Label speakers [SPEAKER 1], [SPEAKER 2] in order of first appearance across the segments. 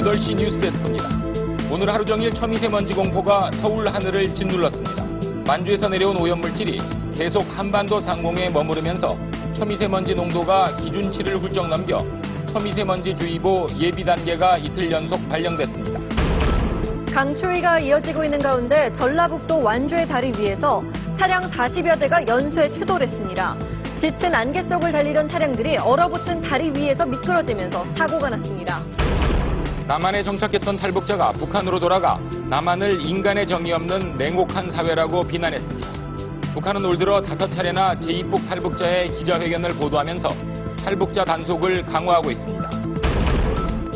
[SPEAKER 1] 8시 뉴스데스크입니다. 오늘 하루 종일 초미세먼지 공포가 서울 하늘을 짓눌렀습니다. 만주에서 내려온 오염물질이 계속 한반도 상공에 머무르면서 초미세먼지 농도가 기준치를 훌쩍 넘겨 초미세먼지주의보 예비 단계가 이틀 연속 발령됐습니다.
[SPEAKER 2] 강추위가 이어지고 있는 가운데 전라북도 완주의 다리 위에서 차량 40여 대가 연쇄 추돌했습니다. 짙은 안개 속을 달리던 차량들이 얼어붙은 다리 위에서 미끄러지면서 사고가 났습니다.
[SPEAKER 1] 남한에 정착했던 탈북자가 북한으로 돌아가 남한을 인간의 정의 없는 냉혹한 사회라고 비난했습니다. 북한은 올 들어 5차례나 제2폭 탈북자의 기자회견을 보도하면서 탈북자 단속을 강화하고 있습니다.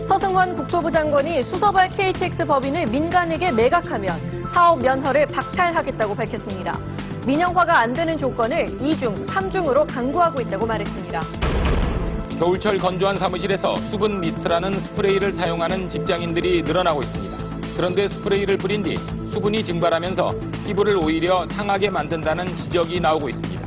[SPEAKER 2] 서승원 국토부 장관이 수서발 KTX 법인을 민간에게 매각하면 사업 면허를 박탈하겠다고 밝혔습니다. 민영화가 안 되는 조건을 2중, 3중으로 강구하고 있다고 말했습니다.
[SPEAKER 1] 겨울철 건조한 사무실에서 수분 미스트라는 스프레이를 사용하는 직장인들이 늘어나고 있습니다. 그런데 스프레이를 뿌린 뒤 수분이 증발하면서 피부를 오히려 상하게 만든다는 지적이 나오고 있습니다.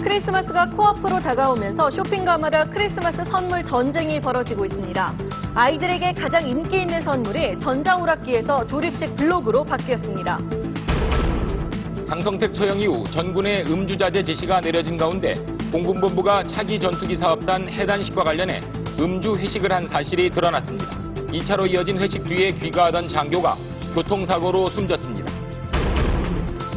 [SPEAKER 2] 크리스마스가 코앞으로 다가오면서 쇼핑가마다 크리스마스 선물 전쟁이 벌어지고 있습니다. 아이들에게 가장 인기 있는 선물이 전자오락기에서 조립식 블록으로 바뀌었습니다.
[SPEAKER 1] 장성택 처형 이후 전군의 음주자제 지시가 내려진 가운데 공군본부가 차기 전투기 사업단 해단식과 관련해 음주 회식을 한 사실이 드러났습니다. 2차로 이어진 회식 뒤에 귀가하던 장교가 교통사고로 숨졌습니다.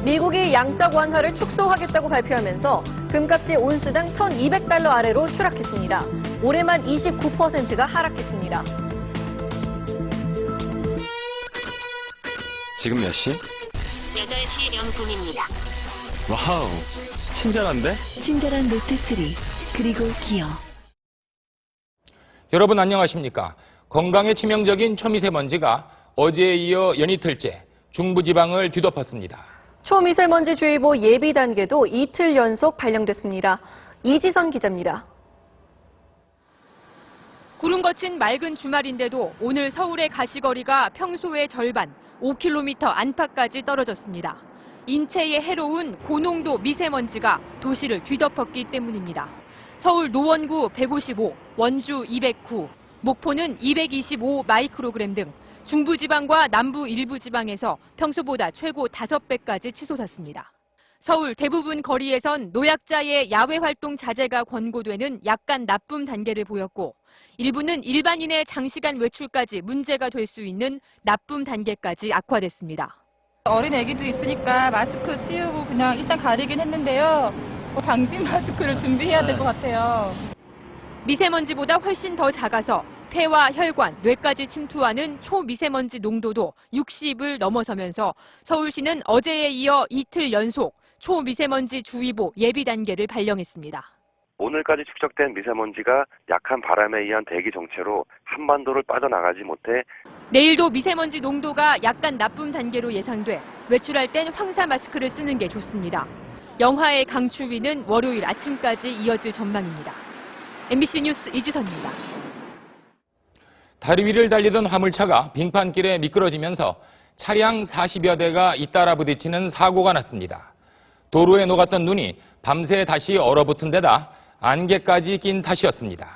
[SPEAKER 2] 미국이 양적 완화를 축소하겠다고 발표하면서 금값이 온스당 $1,200 아래로 추락했습니다. 올해만 29%가 하락했습니다.
[SPEAKER 3] 지금 몇 시?
[SPEAKER 4] 8시 명분입니다.
[SPEAKER 3] 와우, 친절한데?
[SPEAKER 4] 친절한 노트3, 그리고 기어.
[SPEAKER 1] 여러분 안녕하십니까? 건강에 치명적인 초미세먼지가 어제에 이어 연이틀째 중부지방을 뒤덮었습니다.
[SPEAKER 2] 초미세먼지주의보 예비 단계도 이틀 연속 발령됐습니다. 이지선 기자입니다.
[SPEAKER 5] 구름 거친 맑은 주말인데도 오늘 서울의 가시거리가 평소의 절반, 5km 안팎까지 떨어졌습니다. 인체에 해로운 고농도 미세먼지가 도시를 뒤덮었기 때문입니다. 서울 노원구 155, 원주 209, 목포는 225 마이크로그램 등 중부지방과 남부 일부 지방에서 평소보다 최고 5배까지 치솟았습니다. 서울 대부분 거리에선 노약자의 야외 활동 자제가 권고되는 약간 나쁨 단계를 보였고 일부는 일반인의 장시간 외출까지 문제가 될 수 있는 나쁨 단계까지 악화됐습니다.
[SPEAKER 6] 어린 애기도 있으니까 마스크 씌우고 그냥 일단 가리긴 했는데요. 방진 마스크를 준비해야 될 것 같아요.
[SPEAKER 5] 미세먼지보다 훨씬 더 작아서 폐와 혈관, 뇌까지 침투하는 초미세먼지 농도도 60을 넘어서면서 서울시는 어제에 이어 이틀 연속 초미세먼지 주의보 예비 단계를 발령했습니다.
[SPEAKER 7] 오늘까지 축적된 미세먼지가 약한 바람에 의한 대기 정체로 한반도를 빠져나가지 못해
[SPEAKER 5] 내일도 미세먼지 농도가 약간 나쁨 단계로 예상돼 외출할 땐 황사 마스크를 쓰는 게 좋습니다. 영하의 강추위는 월요일 아침까지 이어질 전망입니다. MBC 뉴스 이지선입니다.
[SPEAKER 1] 다리 위를 달리던 화물차가 빙판길에 미끄러지면서 차량 40여 대가 잇따라 부딪히는 사고가 났습니다. 도로에 녹았던 눈이 밤새 다시 얼어붙은 데다 안개까지 낀 탓이었습니다.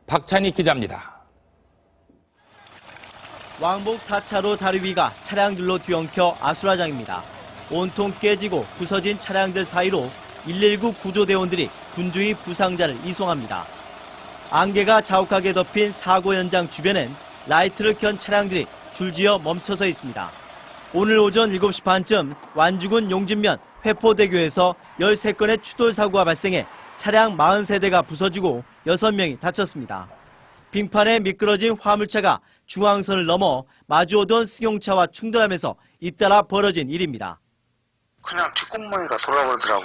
[SPEAKER 1] 박찬희 기자입니다.
[SPEAKER 8] 왕복 4차로 다리 위가 차량들로 뒤엉켜 아수라장입니다. 온통 깨지고 부서진 차량들 사이로 119 구조대원들이 분주히 부상자를 이송합니다. 안개가 자욱하게 덮인 사고 현장 주변엔 라이트를 켠 차량들이 줄지어 멈춰서 있습니다. 오늘 오전 7시 반쯤 완주군 용진면 회포대교에서 13건의 추돌 사고가 발생해 차량 43대가 부서지고 6명이 다쳤습니다. 빙판에 미끄러진 화물차가 중앙선을 넘어 마주오던 승용차와 충돌하면서 잇따라 벌어진 일입니다.
[SPEAKER 9] 그냥 뒷공무니가 돌아버리더라고.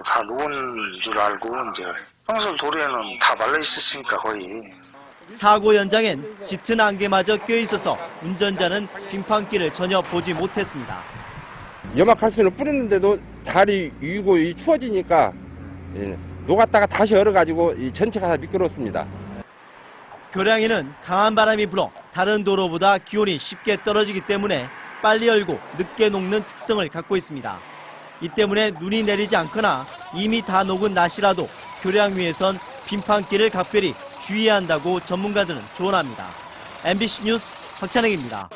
[SPEAKER 9] 다 녹은 줄 알고 이제 평소 도로에는 다 말라 있었으니까 거의.
[SPEAKER 8] 사고 현장엔 짙은 안개마저 껴있어서 운전자는 빙판길을 전혀 보지 못했습니다.
[SPEAKER 10] 염화칼슘을 뿌렸는데도 다리 위고 추워지니까 녹았다가 다시 얼어가지고 전체가 다 미끄럽습니다.
[SPEAKER 8] 교량에는 강한 바람이 불어 다른 도로보다 기온이 쉽게 떨어지기 때문에 빨리 얼고 늦게 녹는 특성을 갖고 있습니다. 이 때문에 눈이 내리지 않거나 이미 다 녹은 낮이라도 교량 위에선 빙판길을 각별히 주의해야 한다고 전문가들은 조언합니다. MBC 뉴스 박찬혁입니다.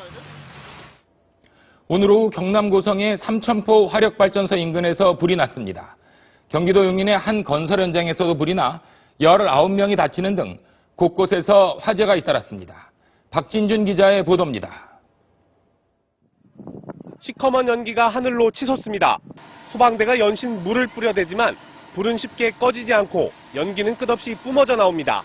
[SPEAKER 1] 오늘 오후 경남 고성의 삼천포 화력발전소 인근에서 불이 났습니다. 경기도 용인의 한 건설 현장에서도 불이 나 19명이 다치는 등 곳곳에서 화재가 잇따랐습니다. 박진준 기자의 보도입니다.
[SPEAKER 11] 시커먼 연기가 하늘로 치솟습니다. 소방대가 연신 물을 뿌려대지만 불은 쉽게 꺼지지 않고 연기는 끝없이 뿜어져 나옵니다.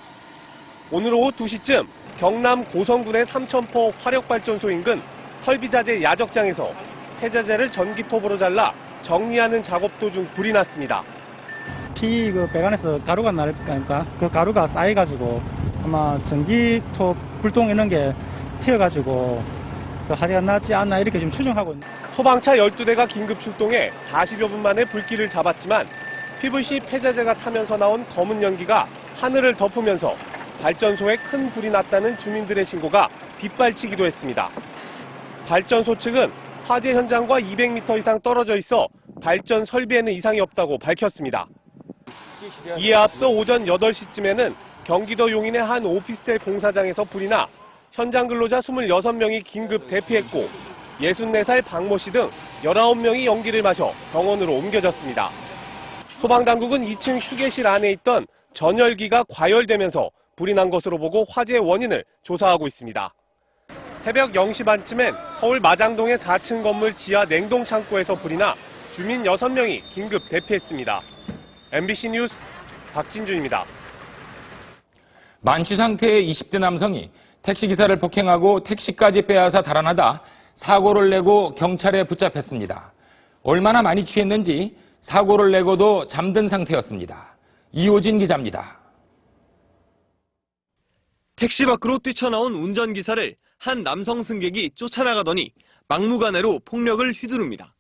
[SPEAKER 11] 오늘 오후 2시쯤 경남 고성군의 삼천포 화력발전소 인근 설비자재 야적장에서 폐자재를 전기톱으로 잘라 정리하는 작업 도중 불이 났습니다.
[SPEAKER 12] 그 배관에서 가루가 나니까 그 가루가 쌓여가지고 아마 전기톱 불똥 이런 게 튀어가지고 그 화재가 나지 않나 이렇게 지금 추정하고 있습니다.
[SPEAKER 11] 소방차 12대가 긴급 출동해 40여 분 만에 불길을 잡았지만 PVC 폐자재가 타면서 나온 검은 연기가 하늘을 덮으면서 발전소에 큰 불이 났다는 주민들의 신고가 빗발치기도 했습니다. 발전소 측은 화재 현장과 200m 이상 떨어져 있어 발전 설비에는 이상이 없다고 밝혔습니다. 이에 앞서 오전 8시쯤에는 경기도 용인의 한 오피스텔 공사장에서 불이 나 현장 근로자 26명이 긴급 대피했고 64살 박모 씨 등 19명이 연기를 마셔 병원으로 옮겨졌습니다. 소방당국은 2층 휴게실 안에 있던 전열기가 과열되면서 불이 난 것으로 보고 화재의 원인을 조사하고 있습니다. 새벽 0시 반쯤엔 서울 마장동의 4층 건물 지하 냉동창고에서 불이 나 주민 6명이 긴급 대피했습니다. MBC 뉴스 박진준입니다.
[SPEAKER 1] 만취 상태의 20대 남성이 택시기사를 폭행하고 택시까지 빼앗아 달아나다 사고를 내고 경찰에 붙잡혔습니다. 얼마나 많이 취했는지 사고를 내고도 잠든 상태였습니다. 이호진 기자입니다.
[SPEAKER 13] 택시 밖으로 뛰쳐나온 운전기사를 한 남성 승객이 쫓아나가더니 막무가내로 폭력을 휘두릅니다.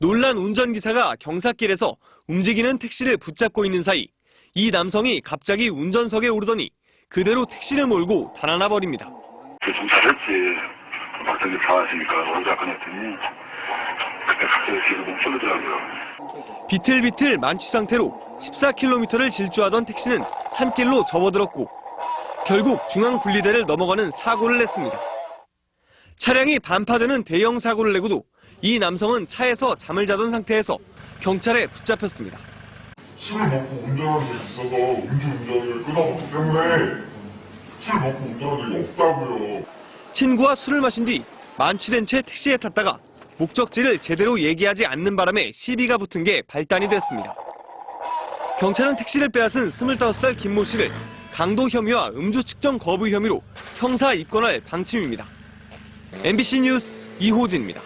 [SPEAKER 13] 놀란 운전기사가 경사길에서 움직이는 택시를 붙잡고 있는 사이 이 남성이 갑자기 운전석에 오르더니 그대로 택시를 몰고 달아나 버립니다.
[SPEAKER 14] 좀 잘했지. 갑자기 나왔으니까 원자 꺼냈더니 그때 갑자기 뒤로 멈춰더라고요.
[SPEAKER 13] 비틀비틀 만취 상태로 14km를 질주하던 택시는 산길로 접어들었고 결국 중앙분리대를 넘어가는 사고를 냈습니다. 차량이 반파되는 대형 사고를 내고도 이 남성은 차에서 잠을 자던 상태에서 경찰에 붙잡혔습니다.
[SPEAKER 14] 술을 먹고 운전하는 데 있어서 음주운전을 끊어봤기 때문에 술을 먹고 운전한 적이 없다고요.
[SPEAKER 13] 친구와 술을 마신 뒤 만취된 채 택시에 탔다가 목적지를 제대로 얘기하지 않는 바람에 시비가 붙은 게 발단이 됐습니다. 경찰은 택시를 빼앗은 25살 김모 씨를 강도 혐의와 음주 측정 거부 혐의로 형사 입건할 방침입니다. MBC 뉴스 이호진입니다.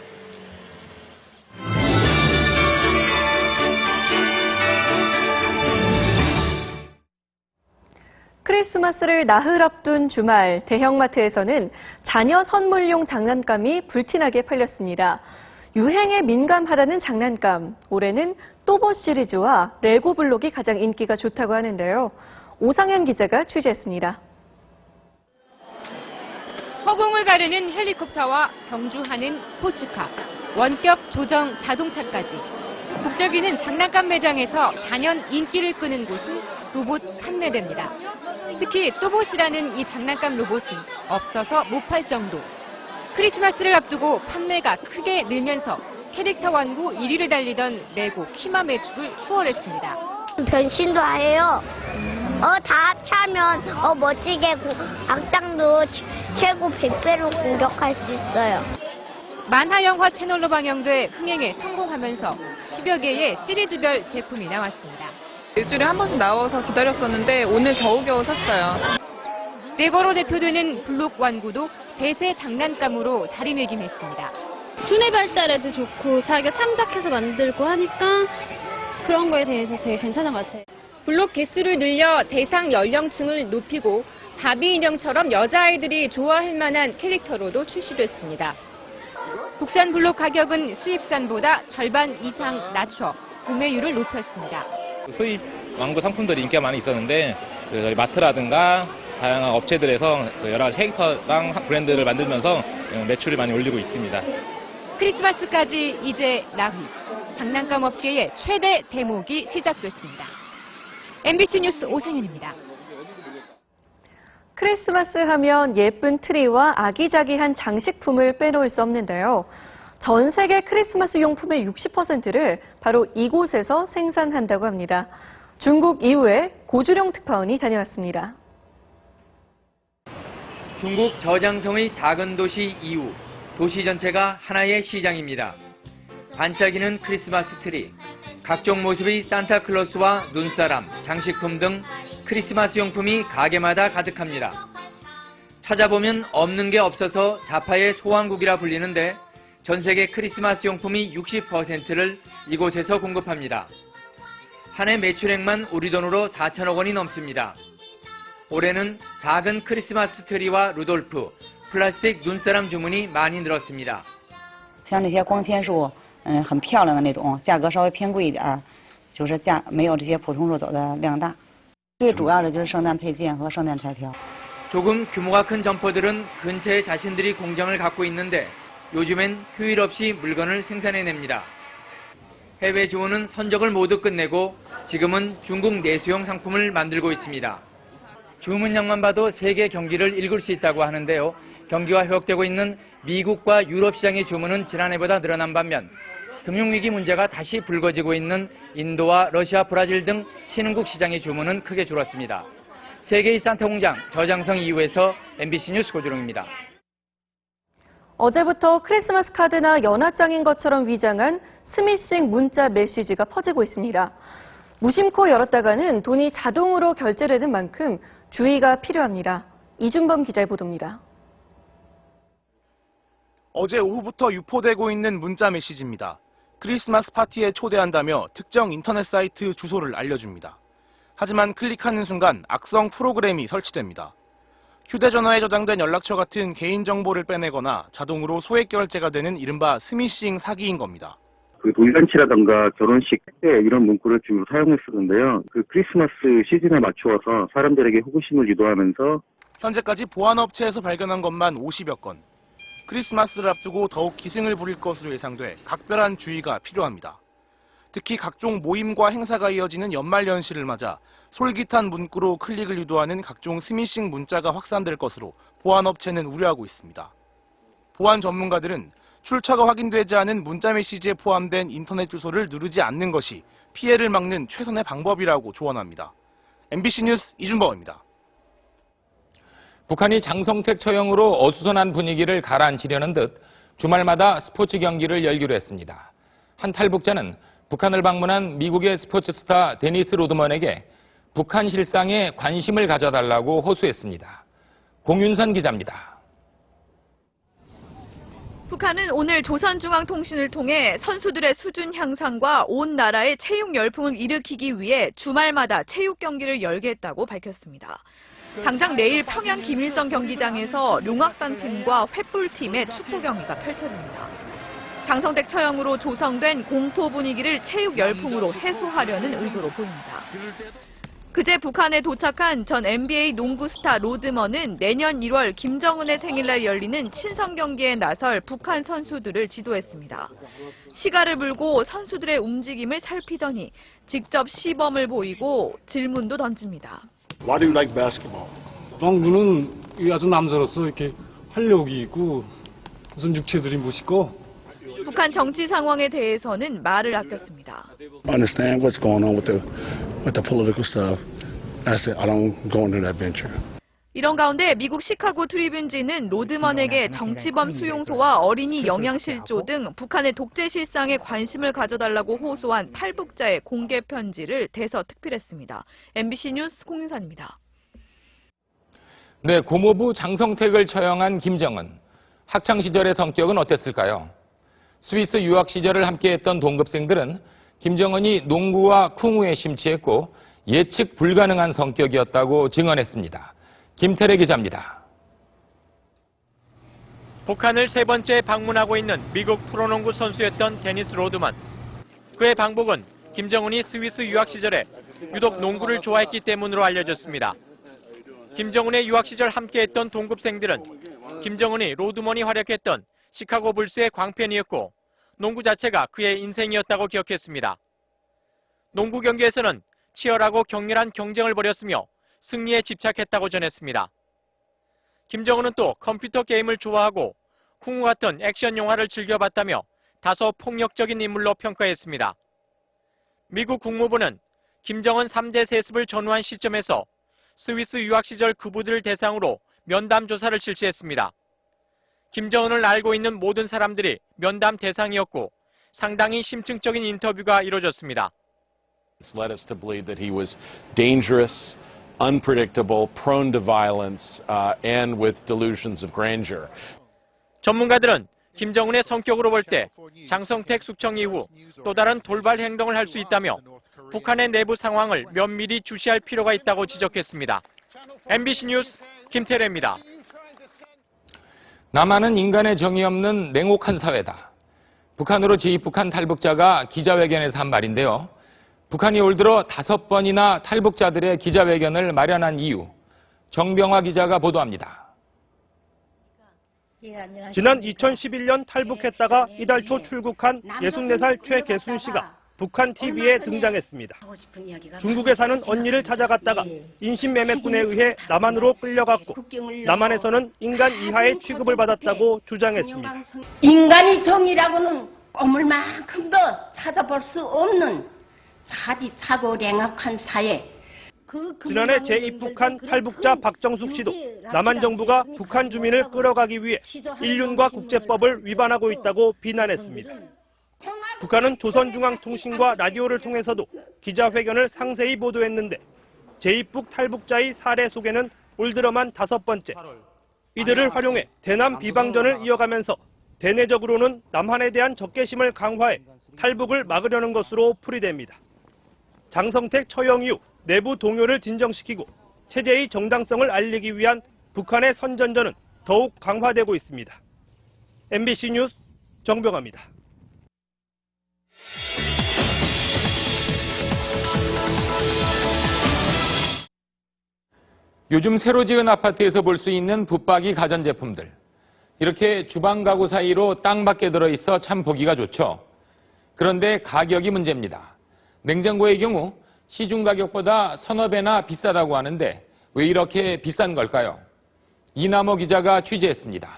[SPEAKER 2] 크리스마스를 나흘 앞둔 주말 대형마트에서는 자녀 선물용 장난감이 불티나게 팔렸습니다. 유행에 민감하다는 장난감, 올해는 또보 시리즈와 레고 블록이 가장 인기가 좋다고 하는데요. 오상현 기자가 취재했습니다.
[SPEAKER 5] 허공을 가르는 헬리콥터와 경주하는 스포츠카, 원격 조정 자동차까지 북적이는 장난감 매장에서 단연 인기를 끄는 곳은 로봇 판매대입니다. 특히 또봇이라는 이 장난감 로봇은 없어서 못 팔 정도. 크리스마스를 앞두고 판매가 크게 늘면서 캐릭터 완구 1위를 달리던 레고 키마 매출을 수월했습니다.
[SPEAKER 15] 변신도 해요. 다 합치면 멋지게 악당도 최고 100배로 공격할 수 있어요.
[SPEAKER 5] 만화 영화 채널로 방영돼 흥행에 성공하면서 10여 개의 시리즈별 제품이 나왔습니다.
[SPEAKER 6] 일주일에 한 번씩 나와서 기다렸었는데 오늘 겨우겨우 샀어요.
[SPEAKER 5] 레고로 대표되는 블록 완구도 대세 장난감으로 자리매김했습니다.
[SPEAKER 16] 두뇌 발달에도 좋고 자기가 창작해서 만들고 하니까 그런 거에 대해서 되게 괜찮은 것 같아요.
[SPEAKER 5] 블록 개수를 늘려 대상 연령층을 높이고 바비 인형처럼 여자아이들이 좋아할 만한 캐릭터로도 출시됐습니다. 국산 블록 가격은 수입산보다 절반 이상 낮춰 구매율을 높였습니다.
[SPEAKER 17] 수입 완구 상품들이 인기가 많이 있었는데 저희 마트라든가 다양한 업체들에서 여러 가지 캐릭터랑 브랜드를 만들면서 매출을 많이 올리고 있습니다.
[SPEAKER 5] 크리스마스까지 이제 나흘, 장난감 업계의 최대 대목이 시작됐습니다. MBC 뉴스 오상현입니다.
[SPEAKER 2] 크리스마스 하면 예쁜 트리와 아기자기한 장식품을 빼놓을 수 없는데요. 전 세계 크리스마스 용품의 60%를 바로 이곳에서 생산한다고 합니다. 중국 이후에 고주룡 특파원이 다녀왔습니다.
[SPEAKER 18] 중국 저장성의 작은 도시 이후 도시 전체가 하나의 시장입니다. 반짝이는 크리스마스 트리, 각종 모습의 산타클로스와 눈사람, 장식품 등 크리스마스 용품이 가게마다 가득합니다. 찾아보면 없는 게 없어서 자파의 소왕국이라 불리는데 전 세계 크리스마스 용품이 60%를 이곳에서 공급합니다. 한 해 매출액만 우리 돈으로 4천억 원이 넘습니다. 올해는 작은 크리스마스 트리와 루돌프, 플라스틱 눈사람 주문이 많이 늘었습니다.
[SPEAKER 19] 像这些光纤树，很漂亮的那种，价格稍微偏贵一点儿，就是没有这些普通树走的量大。最主要的就是圣诞配件和圣诞彩条。
[SPEAKER 18] 조금 규모가 큰 점포들은 근처에 자신들이 공장을 갖고 있는데 요즘엔 휴일 없이 물건을 생산해냅니다. 해외 주문은 선적을 모두 끝내고 지금은 중국 내수용 상품을 만들고 있습니다. 주문량만 봐도 세계 경기를 읽을 수 있다고 하는데요. 경기가 회복되고 있는 미국과 유럽 시장의 주문은 지난해보다 늘어난 반면 금융위기 문제가 다시 불거지고 있는 인도와 러시아, 브라질 등 신흥국 시장의 주문은 크게 줄었습니다. 세계의 산타 공장 저장성 2호에서 MBC 뉴스 고주룡입니다.
[SPEAKER 2] 어제부터 크리스마스 카드나 연하장인 것처럼 위장한 스미싱 문자 메시지가 퍼지고 있습니다. 무심코 열었다가는 돈이 자동으로 결제되는 만큼 주의가 필요합니다. 이준범 기자의 보도입니다.
[SPEAKER 20] 어제 오후부터 유포되고 있는 문자 메시지입니다. 크리스마스 파티에 초대한다며 특정 인터넷 사이트 주소를 알려줍니다. 하지만 클릭하는 순간 악성 프로그램이 설치됩니다. 휴대전화에 저장된 연락처 같은 개인정보를 빼내거나 자동으로 소액 결제가 되는 이른바 스미싱 사기인 겁니다.
[SPEAKER 21] 돌잔치라던가 결혼식 때 이런 문구를 주로 사용했었는데요. 크리스마스 시즌에 맞추어서 사람들에게 호기심을 유도하면서
[SPEAKER 20] 현재까지 보안업체에서 발견한 것만 50여 건. 크리스마스를 앞두고 더욱 기승을 부릴 것으로 예상돼 각별한 주의가 필요합니다. 특히 각종 모임과 행사가 이어지는 연말연시를 맞아 솔깃한 문구로 클릭을 유도하는 각종 스미싱 문자가 확산될 것으로 보안업체는 우려하고 있습니다. 보안 전문가들은 출처가 확인되지 않은 문자 메시지에 포함된 인터넷 주소를 누르지 않는 것이 피해를 막는 최선의 방법이라고 조언합니다. MBC 뉴스 이준범입니다.
[SPEAKER 1] 북한이 장성택 처형으로 어수선한 분위기를 가라앉히려는 듯 주말마다 스포츠 경기를 열기로 했습니다. 한 탈북자는 북한을 방문한 미국의 스포츠 스타 데니스 로드먼에게 북한 실상에 관심을 가져달라고 호소했습니다. 공윤선 기자입니다.
[SPEAKER 5] 북한은 오늘 조선중앙통신을 통해 선수들의 수준 향상과 온 나라의 체육 열풍을 일으키기 위해 주말마다 체육 경기를 열겠다고 밝혔습니다. 당장 내일 평양 김일성 경기장에서 룡악산 팀과 횃불팀의 축구 경기가 펼쳐집니다. 장성택 처형으로 조성된 공포 분위기를 체육 열풍으로 해소하려는 의도로 보입니다. 그제 북한에 도착한 전 NBA 농구 스타 로드먼은 내년 1월 김정은의 생일날 열리는 친선 경기에 나설 북한 선수들을 지도했습니다. 시가를 물고 선수들의 움직임을 살피더니 직접 시범을 보이고 질문도 던집니다.
[SPEAKER 22] Why do you like basketball? 농구는 아주 남자로서 이렇게 활력이 있고 무슨 육체들이 멋있고.
[SPEAKER 5] 북한 정치 상황에 대해서는 말을 아꼈습니다.
[SPEAKER 22] I understand what's going on with the political stuff. I said I don't go into that venture.
[SPEAKER 5] 이런 가운데 미국 시카고 트리뷴지는 로드먼에게 정치범 수용소와 어린이 영양실조 등 북한의 독재 실상에 관심을 가져달라고 호소한 탈북자의 공개 편지를 대서특필했습니다. MBC 뉴스 공윤선입니다.
[SPEAKER 1] 네, 고모부 장성택을 처형한 김정은. 학창시절의 성격은 어땠을까요? 스위스 유학 시절을 함께했던 동급생들은 김정은이 농구와 쿵우에 심취했고 예측 불가능한 성격이었다고 증언했습니다. 김태래 기자입니다.
[SPEAKER 23] 북한을 세 번째 방문하고 있는 미국 프로농구 선수였던 데니스 로드먼. 그의 방북은 김정은이 스위스 유학 시절에 유독 농구를 좋아했기 때문으로 알려졌습니다. 김정은의 유학 시절 함께했던 동급생들은 김정은이 로드먼이 활약했던 시카고 불스의 광팬이었고 농구 자체가 그의 인생이었다고 기억했습니다. 농구 경기에서는 치열하고 격렬한 경쟁을 벌였으며 승리에 집착했다고 전했습니다. 김정은은 또 컴퓨터 게임을 좋아하고 쿵우 같은 액션 영화를 즐겨봤다며 다소 폭력적인 인물로 평가했습니다. 미국 국무부는 김정은 3대 세습을 전후한 시점에서 스위스 유학 시절 그부들을 대상으로 면담 조사를 실시했습니다. 김정은을 알고 있는 모든 사람들이 면담 대상이었고 상당히 심층적인 인터뷰가 이루어졌습니다.
[SPEAKER 3] It's led us to believe that he was dangerous, unpredictable, prone to violence, and with delusions of grandeur.
[SPEAKER 23] 전문가들은 김정은의 성격으로 볼 때 장성택 숙청 이후 또 다른 돌발 행동을 할 수 있다며 북한의 내부 상황을 면밀히 주시할 필요가 있다고 지적했습니다. MBC 뉴스 김태래입니다.
[SPEAKER 1] 남한은 인간의 정의 없는 냉혹한 사회다. 북한으로 재입국한 탈북자가 기자회견에서 한 말인데요. 북한이 올 들어 5번이나 탈북자들의 기자회견을 마련한 이유, 정병화 기자가 보도합니다.
[SPEAKER 4] 지난 2011년 탈북했다가 이달 초 출국한 64살 최계순 씨가 북한 TV에 등장했습니다. 중국에 사는 언니를 찾아갔다가 인신매매꾼에 의해 남한으로 끌려갔고 남한에서는 인간 이하의 취급을 받았다고 주장했습니다.
[SPEAKER 7] 인간의 정의라고는 꼬물 만큼도 찾아볼 수 없는 차디차고 냉혹한 사회.
[SPEAKER 4] 지난해 재입국한 탈북자 박정숙 씨도 남한 정부가 북한 주민을 끌어가기 위해 인륜과 국제법을 위반하고 있다고 비난했습니다. 북한은 조선중앙통신과 라디오를 통해서도 기자회견을 상세히 보도했는데 재입국 탈북자의 사례 소개는 올 들어만 5번째. 이들을 활용해 대남 비방전을 이어가면서 대내적으로는 남한에 대한 적개심을 강화해 탈북을 막으려는 것으로 풀이됩니다. 장성택 처형 이후 내부 동요를 진정시키고 체제의 정당성을 알리기 위한 북한의 선전전은 더욱 강화되고 있습니다. MBC 뉴스 정병화입니다.
[SPEAKER 1] 요즘 새로 지은 아파트에서 볼 수 있는 붙박이 가전제품들. 이렇게 주방 가구 사이로 땅밖에 들어있어 참 보기가 좋죠. 그런데 가격이 문제입니다. 냉장고의 경우 시중 가격보다 서너 배나 비싸다고 하는데 왜 이렇게 비싼 걸까요? 이남호 기자가 취재했습니다.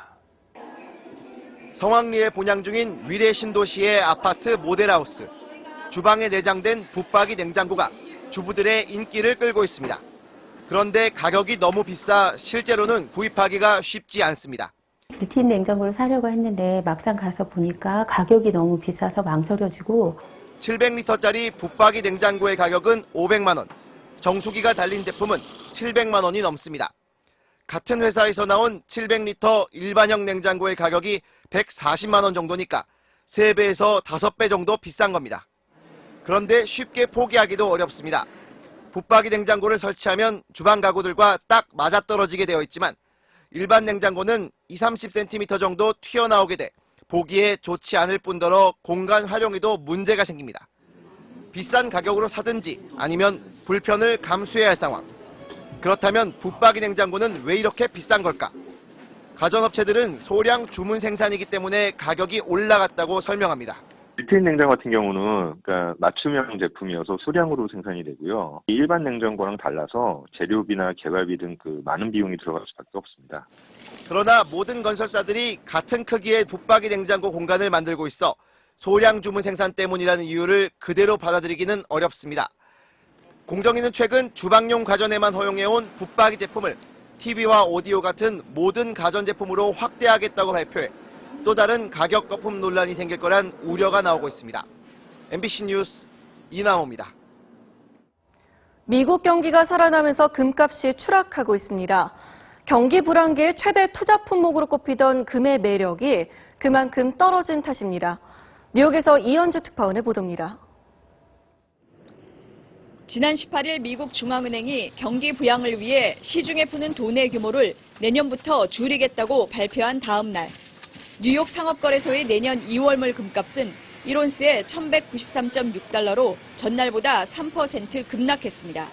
[SPEAKER 24] 성황리에 본양 중인 위례 신도시의 아파트 모델하우스. 주방에 내장된 붙박이 냉장고가 주부들의 인기를 끌고 있습니다. 그런데 가격이 너무 비싸 실제로는 구입하기가 쉽지 않습니다.
[SPEAKER 25] 빌트인 냉장고를 사려고 했는데 막상 가서 보니까 가격이 너무 비싸서 망설여지고
[SPEAKER 24] 700리터짜리 붙박이 냉장고의 가격은 500만 원, 정수기가 달린 제품은 700만 원이 넘습니다. 같은 회사에서 나온 700리터 일반형 냉장고의 가격이 140만 원 정도니까 3배에서 5배 정도 비싼 겁니다. 그런데 쉽게 포기하기도 어렵습니다. 붙박이 냉장고를 설치하면 주방 가구들과 딱 맞아떨어지게 되어 있지만 일반 냉장고는 20-30cm 정도 튀어나오게 돼 보기에 좋지 않을 뿐더러 공간 활용에도 문제가 생깁니다. 비싼 가격으로 사든지 아니면 불편을 감수해야 할 상황. 그렇다면 붙박이 냉장고는 왜 이렇게 비싼 걸까? 가전업체들은 소량 주문 생산이기 때문에 가격이 올라갔다고 설명합니다.
[SPEAKER 21] 빌트인 냉장고 같은 경우는 그러니까 맞춤형 제품이어서 소량으로 생산이 되고요. 일반 냉장고랑 달라서 재료비나 개발비 등 많은 비용이 들어갈 수밖에 없습니다.
[SPEAKER 24] 그러나 모든 건설사들이 같은 크기의 붙박이 냉장고 공간을 만들고 있어 소량 주문 생산 때문이라는 이유를 그대로 받아들이기는 어렵습니다. 공정위는 최근 주방용 가전에만 허용해온 붙박이 제품을 TV와 오디오 같은 모든 가전제품으로 확대하겠다고 발표해 또 다른 가격 거품 논란이 생길 거란 우려가 나오고 있습니다. MBC 뉴스 이남호입니다.
[SPEAKER 2] 미국 경기가 살아나면서 금값이 추락하고 있습니다. 경기 불황기의 최대 투자 품목으로 꼽히던 금의 매력이 그만큼 떨어진 탓입니다. 뉴욕에서 이현주 특파원의 보도입니다.
[SPEAKER 26] 지난 18일 미국 중앙은행이 경기 부양을 위해 시중에 푸는 돈의 규모를 내년부터 줄이겠다고 발표한 다음 날 뉴욕 상업거래소의 내년 2월물 금값은 1온스에 1,193.6달러로 전날보다 3% 급락했습니다.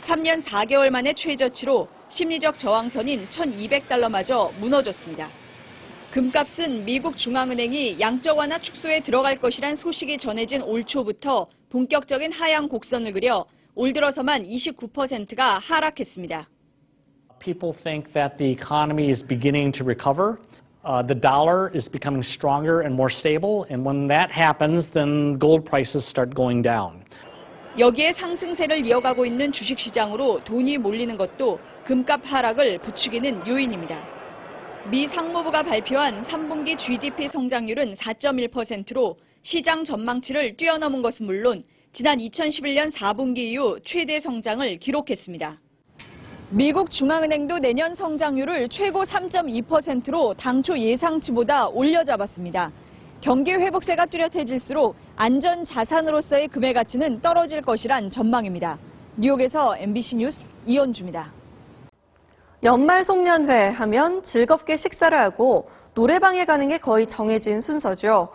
[SPEAKER 26] 3년 4개월 만의 최저치로 심리적 저항선인 1,200달러마저 무너졌습니다. 금값은 미국 중앙은행이 양적 완화 축소에 들어갈 것이란 소식이 전해진 올 초부터 본격적인 하향 곡선을 그려 올 들어서만 29%가 하락했습니다.
[SPEAKER 8] people think that the economy is beginning to recover. The dollar is becoming stronger and more stable, and when that happens, then gold prices start going down.
[SPEAKER 26] 여기에 상승세를 이어가고 있는 주식시장으로 돈이 몰리는 것도 금값 하락을 부추기는 요인입니다. 미 상무부가 발표한 3분기 GDP 성장률은 4.1%로 시장 전망치를 뛰어넘은 것은 물론 지난 2011년 4분기 이후 최대 성장을 기록했습니다. 미국 중앙은행도 내년 성장률을 최고 3.2%로 당초 예상치보다 올려잡았습니다. 경기 회복세가 뚜렷해질수록 안전 자산으로서의 금의 가치는 떨어질 것이란 전망입니다. 뉴욕에서 MBC 뉴스 이현주입니다.
[SPEAKER 2] 연말 송년회 하면 즐겁게 식사를 하고 노래방에 가는 게 거의 정해진 순서죠.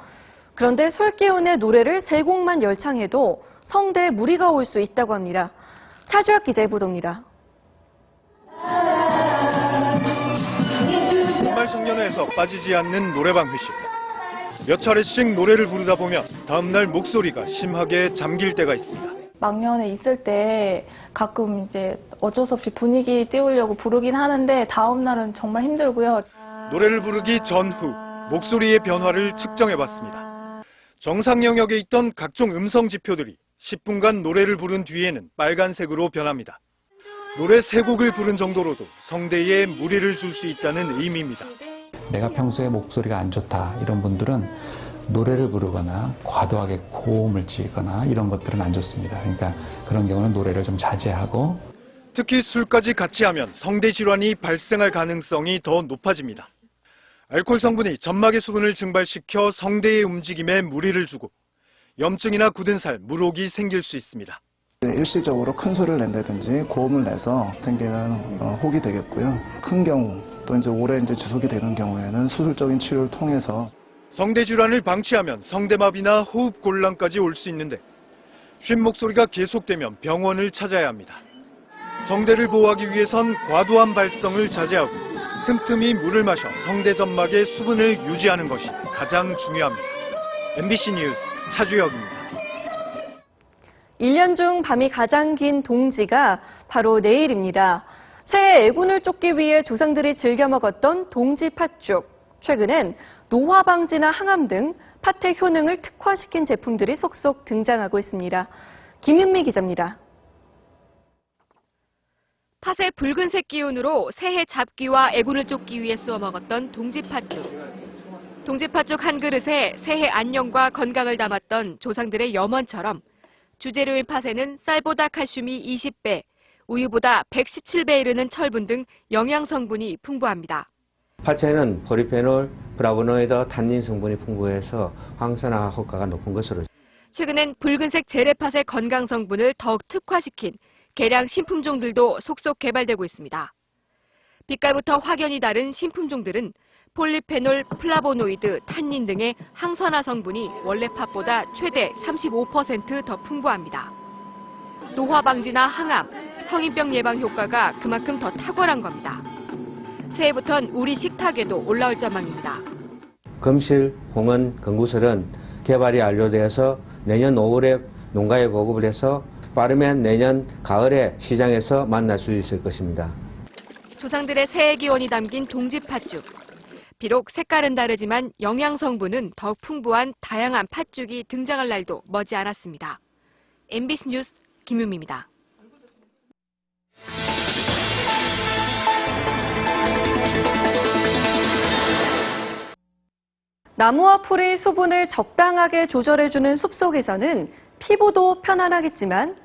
[SPEAKER 2] 그런데 솔기운의 노래를 3곡만 열창해도 성대에 무리가 올 수 있다고 합니다. 차주혁 기자의 보도입니다.
[SPEAKER 9] 연말 송년회에서 빠지지 않는 노래방 회식. 몇 차례씩 노래를 부르다 보면 다음날 목소리가 심하게 잠길 때가 있습니다.
[SPEAKER 6] 막년에 있을 때 가끔 이제 어쩔 수 없이 분위기 띄우려고 부르긴 하는데 다음 날은 정말 힘들고요.
[SPEAKER 9] 노래를 부르기 전후 목소리의 변화를 측정해봤습니다. 정상 영역에 있던 각종 음성 지표들이 10분간 노래를 부른 뒤에는 빨간색으로 변합니다. 노래 3곡을 부른 정도로도 성대에 무리를 줄 수 있다는 의미입니다.
[SPEAKER 10] 내가 평소에 목소리가 안 좋다 이런 분들은 노래를 부르거나 과도하게 고음을 지거나 이런 것들은 안 좋습니다. 그러니까 그런 경우는 노래를 좀 자제하고
[SPEAKER 9] 특히 술까지 같이 하면 성대 질환이 발생할 가능성이 더 높아집니다. 알코올 성분이 점막의 수분을 증발시켜 성대의 움직임에 무리를 주고 염증이나 굳은 살, 물혹이 생길 수 있습니다.
[SPEAKER 11] 일시적으로 큰 소리를 낸다든지 고음을 내서 생기는 혹이 되겠고요. 큰 경우 또 이제 오래 지속이 되는 경우에는 수술적인 치료를 통해서
[SPEAKER 9] 성대 질환을 방치하면 성대마비나 호흡 곤란까지 올 수 있는데 쉰 목소리가 계속되면 병원을 찾아야 합니다. 성대를 보호하기 위해선 과도한 발성을 자제하고 틈틈이 물을 마셔 성대 점막의 수분을 유지하는 것이 가장 중요합니다. MBC 뉴스 차주혁입니다.
[SPEAKER 2] 1년 중 밤이 가장 긴 동지가 바로 내일입니다. 새해 애군을 쫓기 위해 조상들이 즐겨 먹었던 동지 팥죽. 최근엔 노화 방지나 항암 등 팥의 효능을 특화시킨 제품들이 속속 등장하고 있습니다. 김윤미 기자입니다.
[SPEAKER 5] 팥의 붉은색 기운으로 새해 잡기와 애군을 쫓기 위해 쏘아 먹었던 동지 팥죽. 동지 팥죽 한 그릇에 새해 안녕과 건강을 담았던 조상들의 염원처럼 주재료인 팥에는 쌀보다 칼슘이 20배, 우유보다 117배 이르는 철분 등 영양 성분이 풍부합니다.
[SPEAKER 12] 팥에는 포리페놀, 플라보노이드, 탄닌 성분이 풍부해서 항산화 효과가 높은 것으로.
[SPEAKER 5] 최근엔 붉은색 재래팥의 건강 성분을 더욱 특화시킨 개량 신품종들도 속속 개발되고 있습니다. 빛깔부터 확연히 다른 신품종들은 폴리페놀, 플라보노이드, 탄닌 등의 항산화 성분이 원래 팥보다 최대 35% 더 풍부합니다. 노화 방지나 항암, 성인병 예방 효과가 그만큼 더 탁월한 겁니다. 새해부턴 우리 식탁에도 올라올 전망입니다.
[SPEAKER 12] 금실, 홍은, 건구슬은 개발이 완료되어서 내년 5월에 농가에 보급을 해서 빠르면 내년 가을에 시장에서 만날 수 있을 것입니다.
[SPEAKER 5] 조상들의 새해 기원이 담긴 동지 팥죽. 비록 색깔은 다르지만 영양 성분은 더욱 풍부한 다양한 팥죽이 등장할 날도 머지 않았습니다. MBC 뉴스 김윤미입니다.
[SPEAKER 2] 나무와 풀이 수분을 적당하게 조절해주는 숲속에서는 피부도 편안하겠지만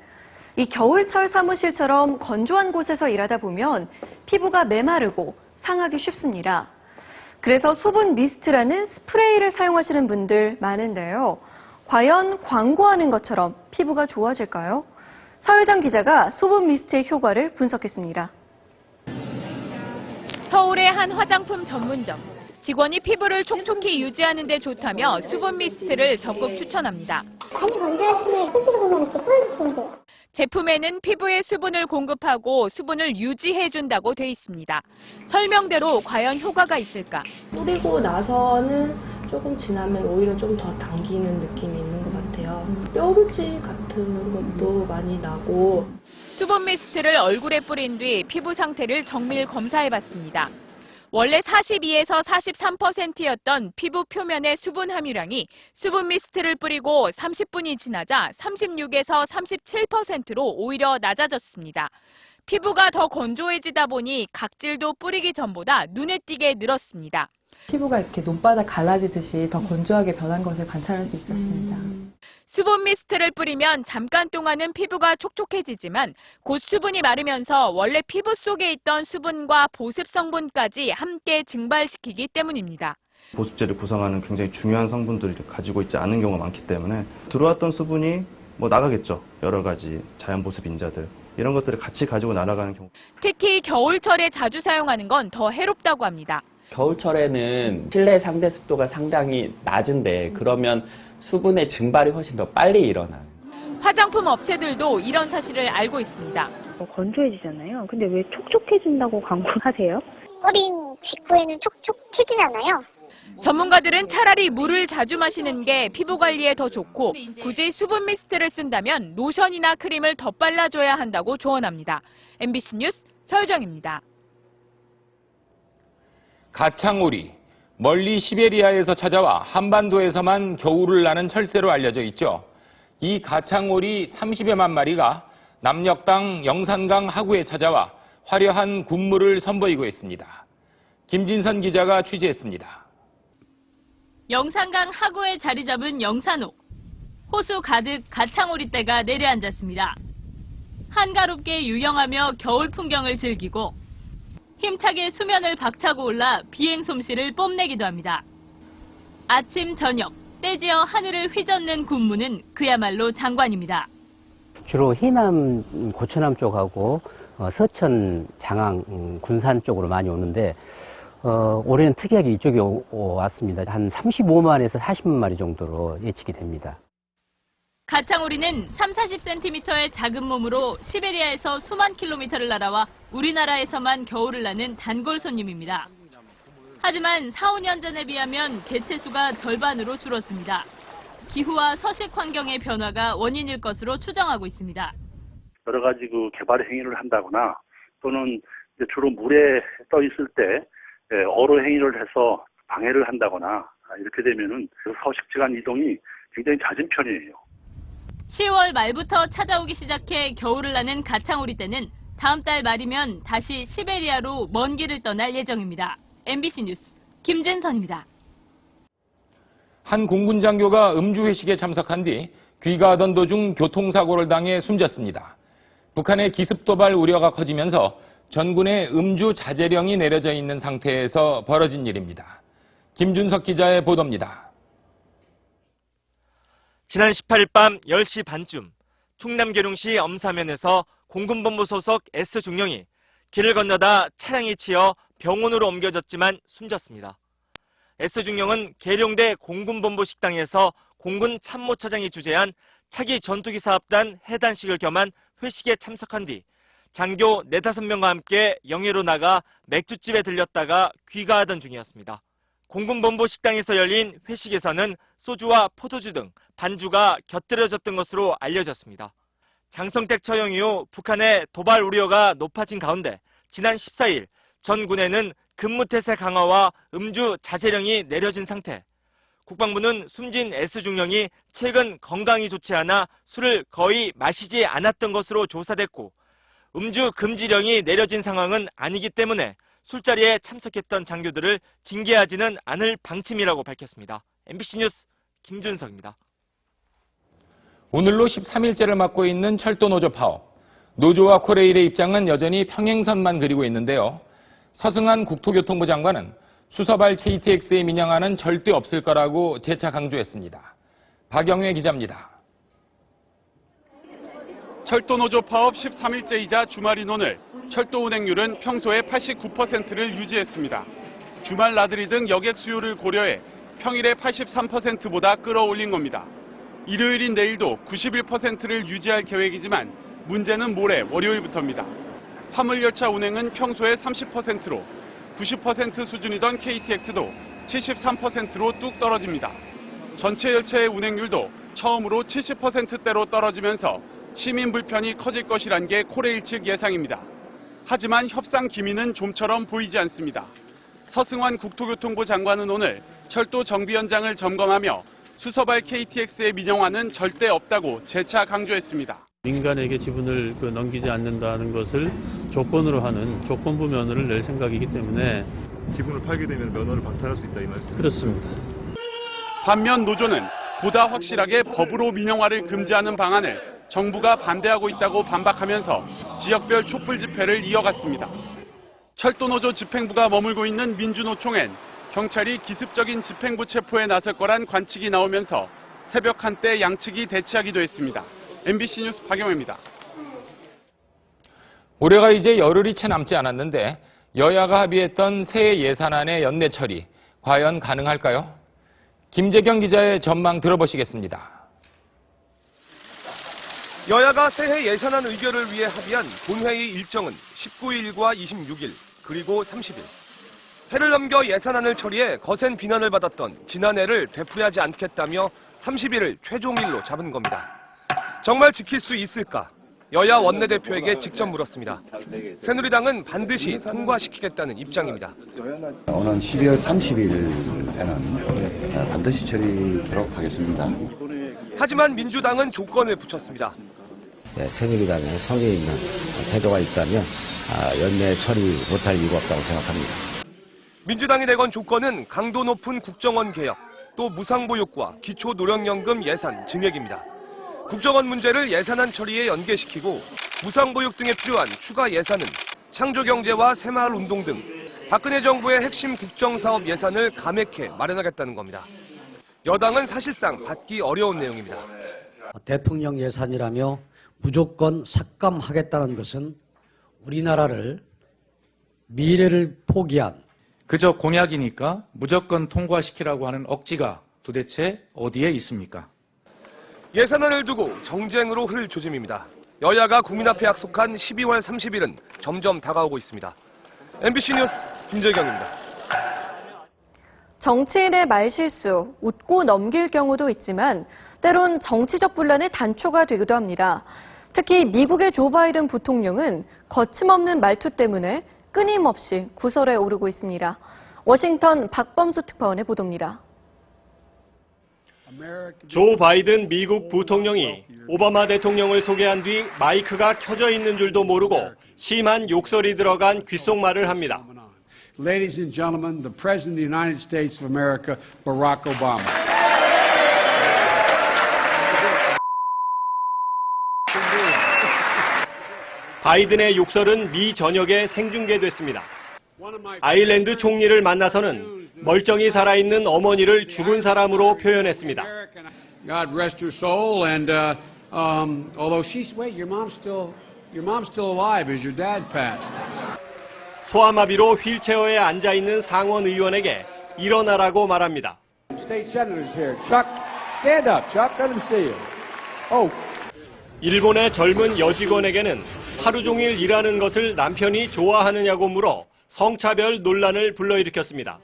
[SPEAKER 2] 이 겨울철 사무실처럼 건조한 곳에서 일하다 보면 피부가 메마르고 상하기 쉽습니다. 그래서 수분 미스트라는 스프레이를 사용하시는 분들 많은데요. 과연 광고하는 것처럼 피부가 좋아질까요? 서유정 기자가 수분 미스트의 효과를 분석했습니다.
[SPEAKER 5] 서울의 한 화장품 전문점. 직원이 피부를 촉촉히 유지하는 데 좋다며 수분 미스트를 적극 추천합니다.
[SPEAKER 15] 많이 건조했으면 스스로 보면 이렇게 뿌려주시면 돼요.
[SPEAKER 5] 제품에는 피부에 수분을 공급하고 수분을 유지해준다고 돼 있습니다. 설명대로 과연 효과가 있을까?
[SPEAKER 14] 뿌리고 나서는 조금 지나면 오히려 좀 더 당기는 느낌이 있는 것 같아요. 뾰루지 같은 것도 많이 나고.
[SPEAKER 5] 수분 미스트를 얼굴에 뿌린 뒤 피부 상태를 정밀 검사해봤습니다. 원래 42에서 43%였던 피부 표면의 수분 함유량이 수분 미스트를 뿌리고 30분이 지나자 36에서 37%로 오히려 낮아졌습니다. 피부가 더 건조해지다 보니 각질도 뿌리기 전보다 눈에 띄게 늘었습니다.
[SPEAKER 14] 피부가 이렇게 논바닥 갈라지듯이 더 건조하게 변한 것을 관찰할 수 있었습니다.
[SPEAKER 5] 수분 미스트를 뿌리면 잠깐 동안은 피부가 촉촉해지지만 곧 수분이 마르면서 원래 피부 속에 있던 수분과 보습 성분까지 함께 증발시키기 때문입니다.
[SPEAKER 13] 보습제를 구성하는 굉장히 중요한 성분들을 가지고 있지 않은 경우가 많기 때문에 들어왔던 수분이 나가겠죠. 여러 가지 자연 보습 인자들. 이런 것들을 같이 가지고 날아가는 경우.
[SPEAKER 5] 특히 겨울철에 자주 사용하는 건 더 해롭다고 합니다.
[SPEAKER 16] 겨울철에는 실내 상대 습도가 상당히 낮은데 그러면 수분의 증발이 훨씬 더 빨리 일어나요.
[SPEAKER 5] 화장품 업체들도 이런 사실을 알고 있습니다.
[SPEAKER 15] 건조해지잖아요. 근데 왜 촉촉해진다고 광고하세요? 뿌린 직후에는 촉촉해지잖아요.
[SPEAKER 5] 전문가들은 차라리 물을 자주 마시는 게 피부 관리에 더 좋고 굳이 수분 미스트를 쓴다면 로션이나 크림을 더 발라줘야 한다고 조언합니다. MBC 뉴스 서유정입니다.
[SPEAKER 1] 가창오리, 멀리 시베리아에서 찾아와 한반도에서만 겨울을 나는 철새로 알려져 있죠. 이 가창오리 30여만 마리가 남녘땅 영산강 하구에 찾아와 화려한 군무를 선보이고 있습니다. 김진선 기자가 취재했습니다.
[SPEAKER 5] 영산강 하구에 자리 잡은 영산호. 호수 가득 가창오리떼가 내려앉았습니다. 한가롭게 유영하며 겨울 풍경을 즐기고 힘차게 수면을 박차고 올라 비행 솜씨를 뽐내기도 합니다. 아침, 저녁, 떼지어 하늘을 휘젓는 군무는 그야말로 장관입니다.
[SPEAKER 17] 주로 희남, 고추남 쪽하고 서천, 장항, 군산 쪽으로 많이 오는데 올해는 특이하게 이쪽에 왔습니다. 한 35만에서 40만 마리 정도로 예측이 됩니다.
[SPEAKER 5] 가창오리는 30-40cm의 작은 몸으로 시베리아에서 수만 킬로미터를 날아와 우리나라에서만 겨울을 나는 단골 손님입니다. 하지만 4, 5년 전에 비하면 개체수가 절반으로 줄었습니다. 기후와 서식 환경의 변화가 원인일 것으로 추정하고 있습니다.
[SPEAKER 18] 여러 가지 개발 행위를 한다거나 또는 주로 물에 떠 있을 때 어로 행위를 해서 방해를 한다거나 이렇게 되면은 서식지간 이동이 굉장히 잦은 편이에요.
[SPEAKER 5] 10월 말부터 찾아오기 시작해 겨울을 나는 가창오리떼는 다음 달 말이면 다시 시베리아로 먼 길을 떠날 예정입니다. MBC 뉴스 김진선입니다.
[SPEAKER 1] 한 공군 장교가 음주 회식에 참석한 뒤 귀가하던 도중 교통사고를 당해 숨졌습니다. 북한의 기습 도발 우려가 커지면서 전군에 음주 자제령이 내려져 있는 상태에서 벌어진 일입니다. 김준석 기자의 보도입니다.
[SPEAKER 19] 지난 18일 밤 10시 반쯤 충남 계룡시 엄사면에서 공군본부 소속 S중령이 길을 건너다 차량이 치여 병원으로 옮겨졌지만 숨졌습니다. S중령은 계룡대 공군본부 식당에서 공군 참모차장이 주재한 차기 전투기 사업단 해단식을 겸한 회식에 참석한 뒤 장교 4-5명과 함께 영해로 나가 맥주집에 들렸다가 귀가하던 중이었습니다. 공군본부 식당에서 열린 회식에서는 소주와 포도주 등 반주가 곁들여졌던 것으로 알려졌습니다. 장성택 처형 이후 북한의 도발 우려가 높아진 가운데 지난 14일 전 군에는 근무태세 강화와 음주 자제령이 내려진 상태. 국방부는 숨진 S중령이 최근 건강이 좋지 않아 술을 거의 마시지 않았던 것으로 조사됐고 음주 금지령이 내려진 상황은 아니기 때문에 술자리에 참석했던 장교들을 징계하지는 않을 방침이라고 밝혔습니다. MBC 뉴스 김준석입니다.
[SPEAKER 1] 오늘로 13일째를 맞고 있는 철도노조 파업. 노조와 코레일의 입장은 여전히 평행선만 그리고 있는데요. 서승한 국토교통부 장관은 수서발 KTX에 민영화는 절대 없을 거라고 재차 강조했습니다. 박영회 기자입니다.
[SPEAKER 20] 철도노조 파업 13일째이자 주말인 오늘 철도 운행률은 평소의 89%를 유지했습니다. 주말 나들이 등 여객 수요를 고려해 평일의 83%보다 끌어올린 겁니다. 일요일인 내일도 91%를 유지할 계획이지만 문제는 모레 월요일부터입니다. 화물열차 운행은 평소의 30%로 90% 수준이던 KTX도 73%로 뚝 떨어집니다. 전체 열차의 운행률도 처음으로 70%대로 떨어지면서 시민 불편이 커질 것이란 게 코레일 측 예상입니다. 하지만 협상 기미는 좀처럼 보이지 않습니다. 서승환 국토교통부 장관은 오늘 철도 정비 현장을 점검하며 수서발 KTX의 민영화는 절대 없다고 재차 강조했습니다.
[SPEAKER 3] 민간에게 지분을 넘기지 않는다는 것을 조건으로 하는 조건부 면허를 낼 생각이기 때문에
[SPEAKER 4] 지분을 팔게 되면 면허를 박탈할 수 있다 이 말씀.
[SPEAKER 3] 그렇습니다.
[SPEAKER 20] 반면 노조는 보다 확실하게 법으로 민영화를 금지하는 방안을 정부가 반대하고 있다고 반박하면서 지역별 촛불 집회를 이어갔습니다. 철도노조 집행부가 머물고 있는 민주노총엔 경찰이 기습적인 집행부 체포에 나설 거란 관측이 나오면서 새벽 한때 양측이 대치하기도 했습니다. MBC 뉴스 박영호입니다.
[SPEAKER 1] 올해가 이제 열흘이 채 남지 않았는데 여야가 합의했던 새해 예산안의 연내 처리 과연 가능할까요? 김재경 기자의 전망 들어보시겠습니다.
[SPEAKER 7] 여야가 새해 예산안 의결을 위해 합의한 본회의 일정은 19일과 26일 그리고 30일. 해를 넘겨 예산안을 처리해 거센 비난을 받았던 지난해를 되풀이하지 않겠다며 30일을 최종일로 잡은 겁니다. 정말 지킬 수 있을까? 여야 원내대표에게 직접 물었습니다. 새누리당은 반드시 통과시키겠다는 입장입니다.
[SPEAKER 22] 오는 12월 30일에는 반드시 처리하도록 하겠습니다.
[SPEAKER 7] 하지만 민주당은 조건을 붙였습니다.
[SPEAKER 23] 새누리당의 성의 있는 태도가 있다면 연내 처리 못할 이유가 없다고 생각합니다.
[SPEAKER 7] 민주당이 내건 조건은 강도 높은 국정원 개혁, 또 무상보육과 기초노령연금 예산 증액입니다. 국정원 문제를 예산안 처리에 연계시키고 무상보육 등에 필요한 추가 예산은 창조경제와 새마을운동 등 박근혜 정부의 핵심 국정사업 예산을 감액해 마련하겠다는 겁니다. 여당은 사실상 받기 어려운 내용입니다.
[SPEAKER 25] 대통령 예산이라며 무조건 삭감하겠다는 것은 우리나라를 미래를 포기한
[SPEAKER 27] 그저 공약이니까 무조건 통과시키라고 하는 억지가 도대체 어디에 있습니까?
[SPEAKER 7] 예산안을 두고 정쟁으로 흐를 조짐입니다. 여야가 국민 앞에 약속한 12월 30일은 점점 다가오고 있습니다. MBC 뉴스 김재경입니다.
[SPEAKER 2] 정치인의 말실수, 웃고 넘길 경우도 있지만 때론 정치적 분란의 단초가 되기도 합니다. 특히 미국의 조 바이든 부통령은 거침없는 말투 때문에 끊임없이 구설에 오르고 있습니다. 워싱턴 박범수 특파원의 보도입니다.
[SPEAKER 28] 조 바이든 미국 부통령이 오바마 대통령을 소개한 뒤 마이크가 켜져 있는 줄도 모르고 심한 욕설이 들어간 귓속말을 합니다.
[SPEAKER 29] Ladies and gentlemen, the President of the United States of America, Barack Obama.
[SPEAKER 28] 바이든의 욕설은 미 전역에 생중계됐습니다. 아일랜드 총리를 만나서는 멀쩡히 살아있는 어머니를 죽은 사람으로 표현했습니다.
[SPEAKER 29] God rest her soul, and although she's wait, your mom's still alive. Is your dad passed?
[SPEAKER 28] 소아마비로 휠체어에 앉아 있는 상원 의원에게 일어나라고 말합니다.
[SPEAKER 29] State senators here. Chuck, stand up. Chuck, let him see you. Oh.
[SPEAKER 28] 일본의 젊은 여직원에게는 하루 종일 일하는 것을 남편이 좋아하느냐고 물어 성차별 논란을 불러일으켰습니다.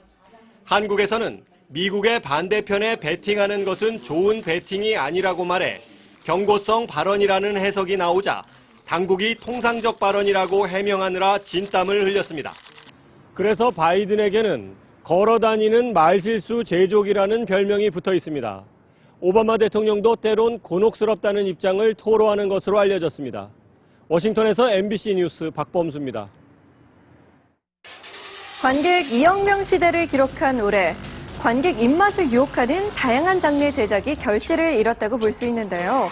[SPEAKER 28] 한국에서는 미국의 반대편에 배팅하는 것은 좋은 배팅이 아니라고 말해 경고성 발언이라는 해석이 나오자 당국이 통상적 발언이라고 해명하느라 진땀을 흘렸습니다. 그래서 바이든에게는 걸어다니는 말실수 제조기라는 별명이 붙어 있습니다. 오바마 대통령도 때론 곤혹스럽다는 입장을 토로하는 것으로 알려졌습니다. 워싱턴에서 MBC 뉴스 박범수입니다.
[SPEAKER 2] 관객 2억 명 시대를 기록한 올해, 관객 입맛을 유혹하는 다양한 장르의 제작이 결실을 이뤘다고 볼 수 있는데요.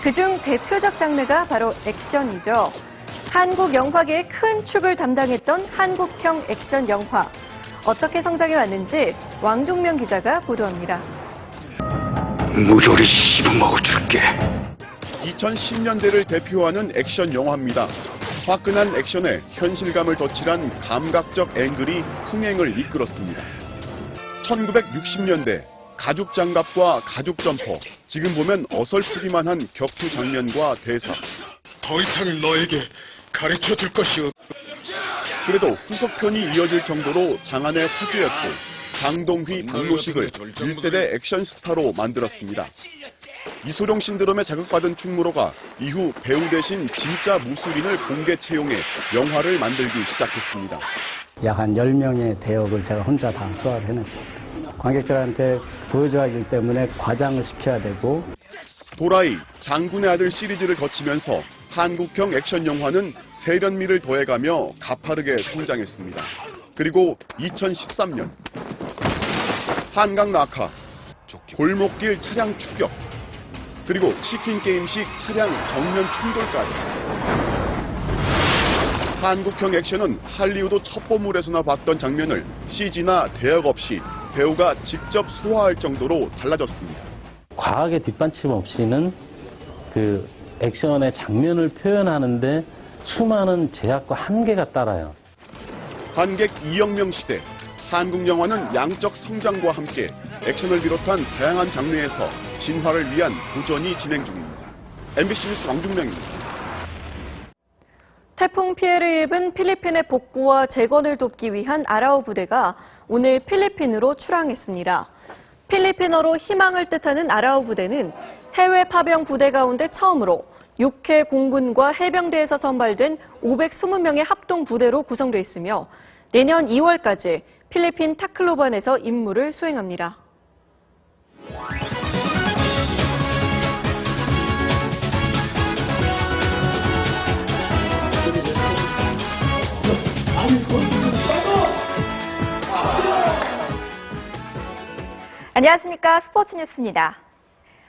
[SPEAKER 2] 그중 대표적 장르가 바로 액션이죠. 한국 영화계의 큰 축을 담당했던 한국형 액션 영화. 어떻게 성장해 왔는지 왕종명 기자가 보도합니다.
[SPEAKER 30] 무조리 씹어먹어줄게.
[SPEAKER 31] 2010년대를 대표하는 액션 영화입니다. 화끈한 액션에 현실감을 덧칠한 감각적 앵글이 흥행을 이끌었습니다. 1960년대 가죽 장갑과 가죽 점퍼, 지금 보면 어설프기만 한 격투 장면과 대사.
[SPEAKER 30] 더 이상 너에게 가르쳐줄 것이 없.
[SPEAKER 31] 그래도 후속편이 이어질 정도로 장안의 화제였고 장동휘, 박노식을 1세대 액션 스타로 만들었습니다. 이소룡 신드롬에 자극받은 충무로가 이후 배우 대신 진짜 무술인을 공개 채용해 영화를 만들기 시작했습니다.
[SPEAKER 17] 약 한 10명의 대역을 제가 혼자 다 소화를 해냈습니다. 관객들한테 보여줘야 하기 때문에 과장을 시켜야 되고.
[SPEAKER 31] 도라이, 장군의 아들 시리즈를 거치면서 한국형 액션 영화는 세련미를 더해가며 가파르게 성장했습니다. 그리고 2013년 한강 낙하, 골목길 차량 추격, 그리고 치킨 게임식 차량 정면 충돌까지. 한국형 액션은 할리우드 첩보물에서나 봤던 장면을 CG나 대역 없이 배우가 직접 소화할 정도로 달라졌습니다.
[SPEAKER 3] 과학의 뒷받침 없이는 그 액션의 장면을 표현하는데 수많은 제약과 한계가 따라요.
[SPEAKER 31] 관객 2억 명 시대, 한국 영화는 양적 성장과 함께 액션을 비롯한 다양한 장르에서 진화를 위한 도전이 진행 중입니다. MBC 뉴스 왕중명입니다.
[SPEAKER 2] 태풍 피해를 입은 필리핀의 복구와 재건을 돕기 위한 아라오 부대가 오늘 필리핀으로 출항했습니다. 필리핀어로 희망을 뜻하는 아라오 부대는 해외 파병 부대 가운데 처음으로 육해 공군과 해병대에서 선발된 520명의 합동 부대로 구성되어 있으며 내년 2월까지 필리핀 타클로반에서 임무를 수행합니다.
[SPEAKER 6] 안녕하십니까. 스포츠 뉴스입니다.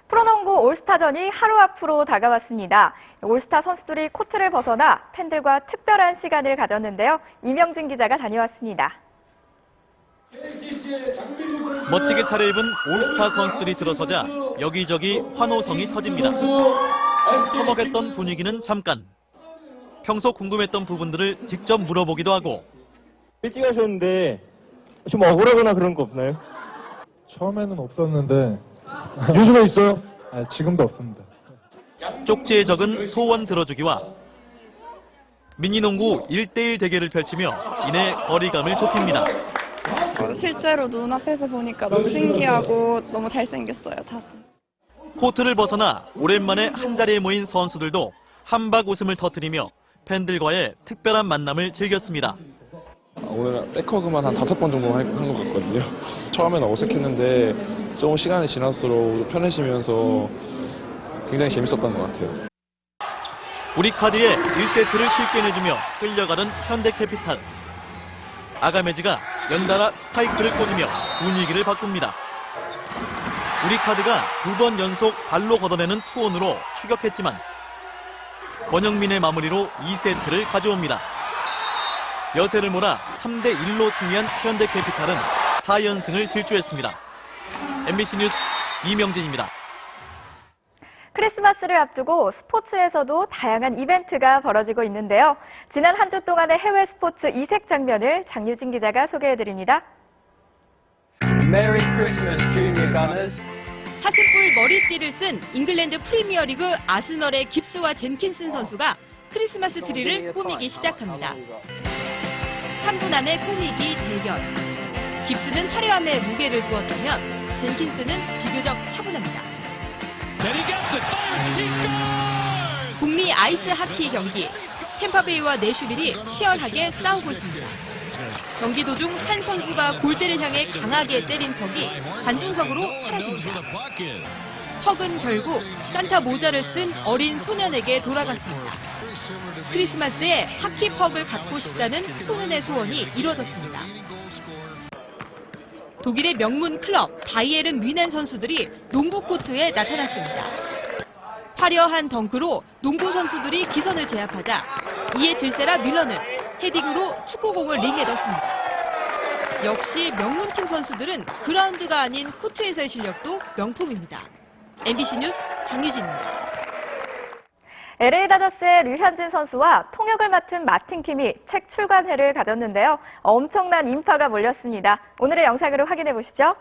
[SPEAKER 6] 프로농구 올스타전이 하루 앞으로 다가왔습니다. 올스타 선수들이 코트를 벗어나 팬들과 특별한 시간을 가졌는데요. 이명진 기자가 다녀왔습니다.
[SPEAKER 8] 멋지게 차려입은 올스타 선수들이 들어서자 여기저기 환호성이 터집니다. 서먹했던 분위기는 잠깐. 평소 궁금했던 부분들을 직접 물어보기도 하고.
[SPEAKER 9] 일찍 하셨는데 좀 억울하거나 그런 거 없나요?
[SPEAKER 10] 처음에는 없었는데 요즘에 있어요? 지금도 없습니다.
[SPEAKER 8] 쪽지에 적은 소원 들어주기와 미니농구 1대1 대결을 펼치며 이내 거리감을 좁힙니다.
[SPEAKER 11] 실제로 눈앞에서 보니까 너무 신기하고 너무 잘생겼어요, 다들.
[SPEAKER 8] 코트를 벗어나 오랜만에 한자리에 모인 선수들도 한박 웃음을 터뜨리며 팬들과의 특별한 만남을 즐겼습니다.
[SPEAKER 12] 오늘 백허그만 한 5번 정도 한 것 같거든요. 처음에는 어색했는데 조금 시간이 지날수록 편해지면서 굉장히 재밌었던 것 같아요.
[SPEAKER 8] 우리카드에 1세트를 쉽게 내주며 끌려가던 현대캐피탈. 아가메즈가 연달아 스파이크를 꽂으며 분위기를 바꿉니다. 우리카드가 2번 연속 발로 걷어내는 투혼으로 추격했지만 권영민의 마무리로 2세트를 가져옵니다. 여세를 몰아 3대1로 승리한 현대캐피탈은 4연승을 질주했습니다. MBC 뉴스 이명진입니다.
[SPEAKER 6] 크리스마스를 앞두고 스포츠에서도 다양한 이벤트가 벌어지고 있는데요. 지난 한 주 동안의 해외 스포츠 이색 장면을 장유진 기자가 소개해드립니다.
[SPEAKER 13] Merry Christmas, Junior Gunners.
[SPEAKER 5] 사슴뿔 머리띠를 쓴 잉글랜드 프리미어리그 아스널의 깁스와 젠킨슨 선수가 크리스마스 트리를 꾸미기 시작합니다. 3분 안에 꾸미기 대결. 깁스는 화려함에 무게를 두었다면 젠킨슨은 비교적 차분합니다. 북미 아이스 하키 경기. 템파베이와 내슈빌이 치열하게 싸우고 있습니다. 경기 도중 한 선수가 골대를 향해 강하게 때린 턱이 관중석으로 사라집니다. 턱은 결국 산타 모자를 쓴 어린 소년에게 돌아갔습니다. 크리스마스에 하키 퍽을 갖고 싶다는 소년의 소원이 이루어졌습니다. 독일의 명문 클럽 바이에른 뮌헨 선수들이 농구 코트에 나타났습니다. 화려한 덩크로 농구 선수들이 기선을 제압하자 이에 질세라 뮬러는 헤딩으로 축구공을 링에 넣습니다. 역시 명문팀 선수들은 그라운드가 아닌 코트에서의 실력도 명품입니다. MBC 뉴스 장유진입니다.
[SPEAKER 6] LA 다저스의 류현진 선수와 통역을 맡은 마틴 킴이 책 출간회를 가졌는데요. 엄청난 인파가 몰렸습니다. 오늘의 영상으로 확인해 보시죠.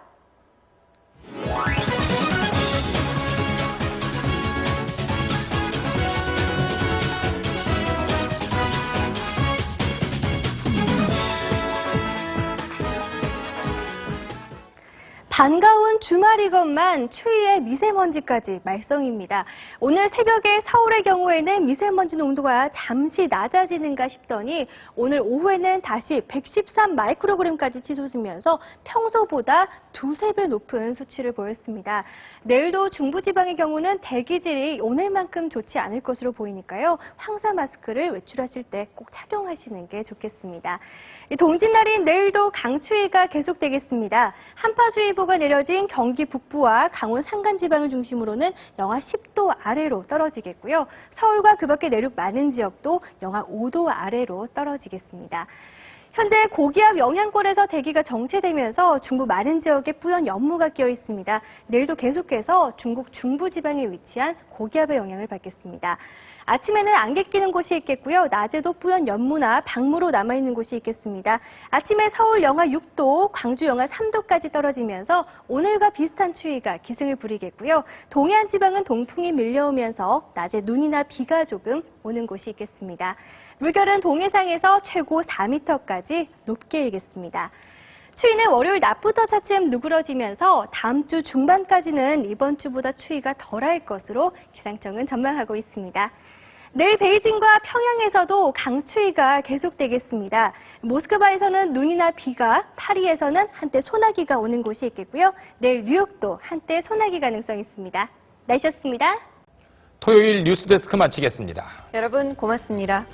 [SPEAKER 1] 반가운 주말이건만 추위에 미세먼지까지 말썽입니다. 오늘 새벽에 서울의 경우에는 미세먼지 농도가 잠시 낮아지는가 싶더니 오늘 오후에는 다시 113 마이크로그램까지 치솟으면서 평소보다 두세 배 높은 수치를 보였습니다. 내일도 중부지방의 경우는 대기질이 오늘만큼 좋지 않을 것으로 보이니까요. 황사 마스크를 외출하실 때 꼭 착용하시는 게 좋겠습니다. 동짓날인 내일도 강추위가 계속되겠습니다. 한파주의보가 내려진 경기 북부와 강원 산간지방을 중심으로는 영하 10도 아래로 떨어지겠고요. 서울과 그 밖의 내륙 많은 지역도 영하 5도 아래로 떨어지겠습니다. 현재 고기압 영향권에서 대기가 정체되면서 중부 많은 지역에 뿌연 연무가 끼어 있습니다. 내일도 계속해서 중국 중부지방에 위치한 고기압의 영향을 받겠습니다. 아침에는 안개 끼는 곳이 있겠고요. 낮에도 뿌연 연무나 방무로 남아있는 곳이 있겠습니다. 아침에 서울 영하 6도, 광주 영하 3도까지 떨어지면서 오늘과 비슷한 추위가 기승을 부리겠고요. 동해안 지방은 동풍이 밀려오면서 낮에 눈이나 비가 조금 오는 곳이 있겠습니다. 물결은 동해상에서 최고 4m까지 높게 일겠습니다. 추위는 월요일 낮부터 차츰 누그러지면서 다음 주 중반까지는 이번 주보다 추위가 덜할 것으로 기상청은 전망하고 있습니다. 내일 베이징과 평양에서도 강추위가 계속되겠습니다. 모스크바에서는 눈이나 비가, 파리에서는 한때 소나기가 오는 곳이 있겠고요. 내일 뉴욕도 한때 소나기 가능성이 있습니다. 날씨였습니다.
[SPEAKER 4] 토요일 뉴스데스크 마치겠습니다.
[SPEAKER 2] 여러분 고맙습니다.